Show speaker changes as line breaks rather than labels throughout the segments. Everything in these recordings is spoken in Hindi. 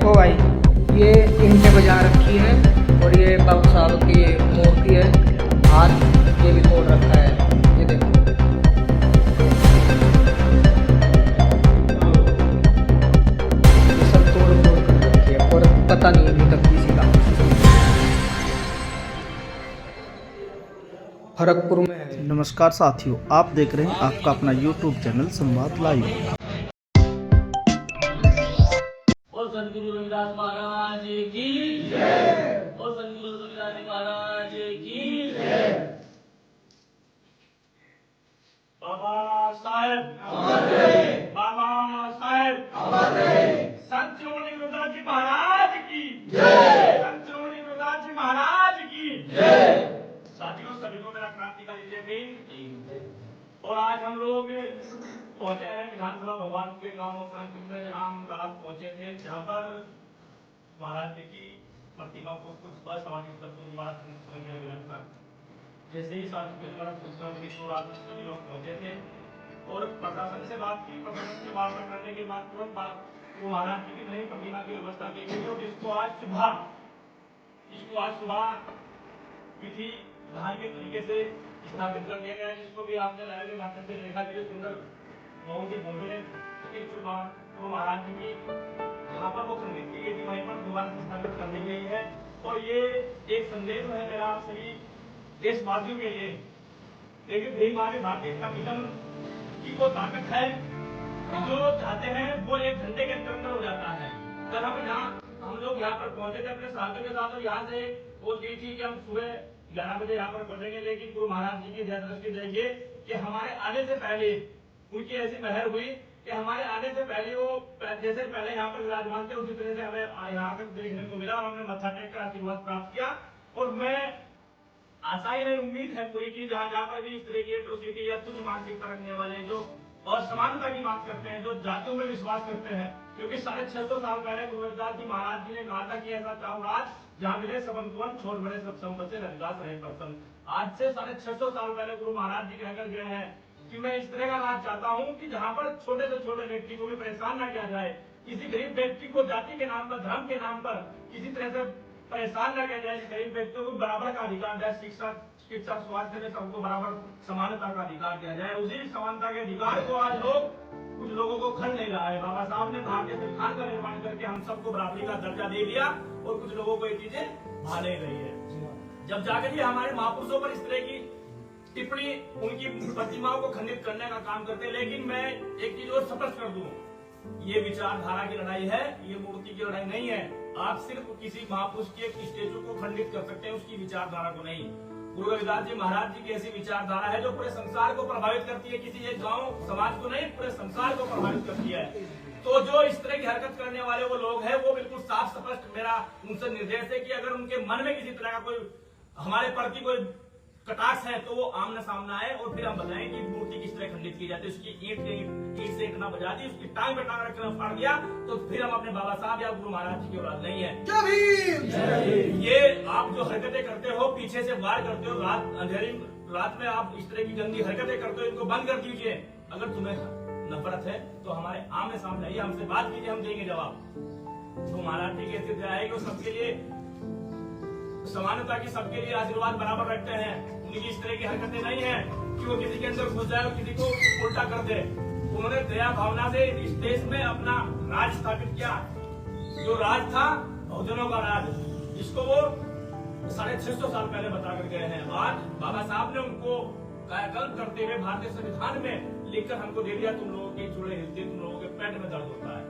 देखो भाई, ये ईंटें बजा रखी है और ये बाबू साहब की मूर्ति है। हाथ ये भी तोड़ रखा है, ये देखो। ये सब तोड़ फोड़ कर रखी है और पता नहीं अभी तक किसी का। खड़गपुर में है।
नमस्कार साथियों, आप देख रहे हैं आपका अपना YouTube चैनल संवाद लाइव।
और सदगुरु रविदास महाराज की जय। और सदगुरु रविदास महाराज की जय। बाबा साहेब बाबा साहेब संत श्रोमणी रविदास जी महाराज की जय। संत श्रोमणी रविदास जी महाराज की जय। साथियों, सभी को मेरा क्रांतिकारी जय भीम। और आज हम लोग पहुंचे हैं विधानसभा भगवान के गांव में हम रात पहुंचे थे, जहां पर महाराज जी की प्रतिमा को कुछ असामान्य तत्व जैसे ही सभी लोग पहुंचे थे और प्रशासन से बात की। प्रशासन से बात करने के बाद तुरंत वो महाराज जी की नई प्रतिमा की व्यवस्था की गई और जिसको आज सुबह विधि धार्मिक तरीके से स्थापित कर दिया गया है, जिसको भी आपने लाइव के माध्यम से देखा। जो सुंदर बहुत ही भव्य वो महाराज जी की जहाँ पर वो खंडित की गई थी वहीं पर दोबारा से स्थापित कर दी गई है। और ये एक संदेश है मेरा आप सभी देशवासियों के लिए। देखिए, भीम आगे भारतीय कमीशन की वो ताकत है, जो चाहते हैं वो एक घंटे के अंदर हो जाता है। कल हम लोग यहाँ पर पहुंचे थे अपने साथियों के साथ और यहाँ से वो दी थी कि हम सुबह 11 बजे यहाँ पर पहुंचेंगे, लेकिन गुरु महाराज जी की जय दृष्टि देखिए कि हमारे आने से पहले उनकी ऐसी मेहर हुई कि हमारे आने से पहले वो जैसे पहले यहाँ पर विराजमान थे उसी तरह से हमें यहाँ पर देखने को मिला और हमने मत्था टेक कर आशीर्वाद प्राप्त किया। और मैं आशा ही नहीं, उम्मीद है पूरी की जहाँ पर भी इस तरह की एट्रोसिटी या तुच्छ मानसिकता रखने वाले जो और समानता की बात करते हैं, जो जातियों में विश्वास करते हैं, क्योंकि 650 साल पहले गुरु रविदास जी महाराज जी ने कहा था कि ऐसा चाहो राज जहाँ मिले सबन छोड़ बड़े सब संपत्ति रविदास रहे प्रसन्न। आज से 650 साल पहले गुरु महाराज जी कहकर गए हैं कि मैं इस तरह का राज चाहता हूँ कि जहाँ पर छोटे से छोटे व्यक्ति को भी परेशान न किया जाए, किसी गरीब व्यक्ति को जाति के नाम पर, धर्म के नाम पर किसी तरह से परेशान न किया जाए। गरीब व्यक्तियों को बराबर का अधिकार दिया, शिक्षा स्वास्थ्य में सबको बराबर समानता का अधिकार दिया जाए। उसी समानता के अधिकार को आज कुछ लोगों को खन ले रहा है। बाबा साहब ने भारतीय संविधान का निर्माण करके हम सबको बराबरी का दर्जा दे दिया और कुछ लोगों को ये चीजें भा नहीं रही है। जब जाकर ये हमारे महापुरुषों पर इस तरह की टिप्पणी, उनकी प्रतिमाओं को खंडित करने का काम करते हैं। लेकिन मैं एक चीज और स्पष्ट कर दूं, ये विचारधारा की लड़ाई है, ये मूर्ति की लड़ाई नहीं है। आप सिर्फ किसी महापुरुष के एक स्टेचू को खंडित कर सकते हैं, उसकी विचारधारा को नहीं। गुरु रविदास जी महाराज जी की ऐसी विचारधारा है जो पूरे संसार को प्रभावित करती है, किसी एक गांव समाज को नहीं, पूरे संसार को प्रभावित करती है। तो जो इस तरह की हरकत करने वाले वो लोग हैं, वो बिल्कुल साफ स्पष्ट मेरा उनसे निर्देश है कि अगर उनके मन में किसी तरह का कोई हमारे प्रति कोई कटाक्ष है तो वो आमने सामना आए और फिर हम बताएं कि मूर्ति किस तरह खंडित की जाती है। उसकी ईंट से इतना बजा दी, उसकी टांग पे टांग रखना फाड़ दिया, तो फिर हम अपने बाबा साहब या गुरु महाराज जी की औलाद नहीं है। ये आप जो हरकतें करते हो, पीछे से वार करते हो, अंधेरी रात में आप इस तरह की गंदी हरकतें करते हो, इनको बंद कर दीजिए। अगर तुम्हें नफरत है तो हमारे आमने सामने आइए, हमसे बात कीजिए, हम देंगे जवाब। तो महाराज जी कैसे आए कि सबके लिए समानता की, सबके लिए आशीर्वाद बराबर रखते हैं। उनकी इस तरह की हरकतें नहीं है कि वो किसी के अंदर घुस जाए और किसी को उल्टा कर दे। उन्होंने दया भावना से इस देश में अपना राज स्थापित किया, जो राज था बहुजनों का राज, जिसको वो 650 साल पहले बताकर गए हैं। आज बाबा साहब ने उनको कायाकल्प करते हुए भारतीय संविधान में लिखकर हमको दे दिया, तुम लोगों के चूड़े हिलते, तुम लोगों के पेट में दर्द होता है।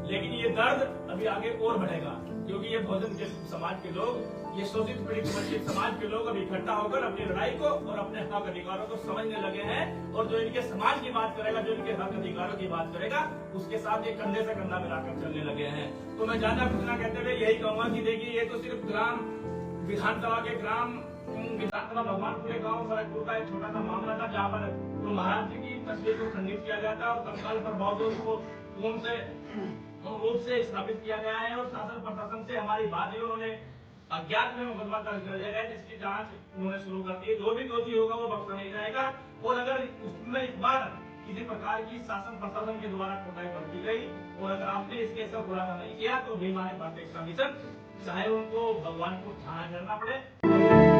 लेकिन ये दर्द अभी आगे और बढ़ेगा, क्योंकि ये बहुजन के समाज के लोग, ये शोषित पीड़ित वंचित समाज के लोग अब इकट्ठा होकर अपनी लड़ाई को और अपने हक अधिकारों को समझने लगे हैं। और जो इनके समाज की बात करेगा, जो इनके हक अधिकारों की बात करेगा, उसके साथ ये कंधे से कंधा मिलाकर चलने लगे हैं। तो मैं ज्यादा कुछ ना कहते हुए यही कहूंगा कि देखिए, ये तो सिर्फ ग्राम विधानसभा के विधानसभा भगवानपुर गाँव खड़गपुर का एक छोटा सा मामला था, जहाँ पर गुरु महाराज जी की तस्वीर को खंडित किया गया था और तत्काल पर बौद्धों को रूप से स्थापित किया गया है। और शासन प्रशासन से हमारी बात है, उन्होंने अज्ञात में मुकदमा दर्ज कर दिया है, जिसकी जांच उन्होंने शुरू कर दी है। जो भी दोषी होगा वो बख्शा नहीं जाएगा। और अगर उसमें इस बार किसी प्रकार की शासन प्रशासन के द्वारा कोताही बरती गई और अगर आपने इस केस का खुलासा नहीं किया तो बेमाने भारतीय कमीशन चाहे उनको भगवान को ठाना करना पड़े।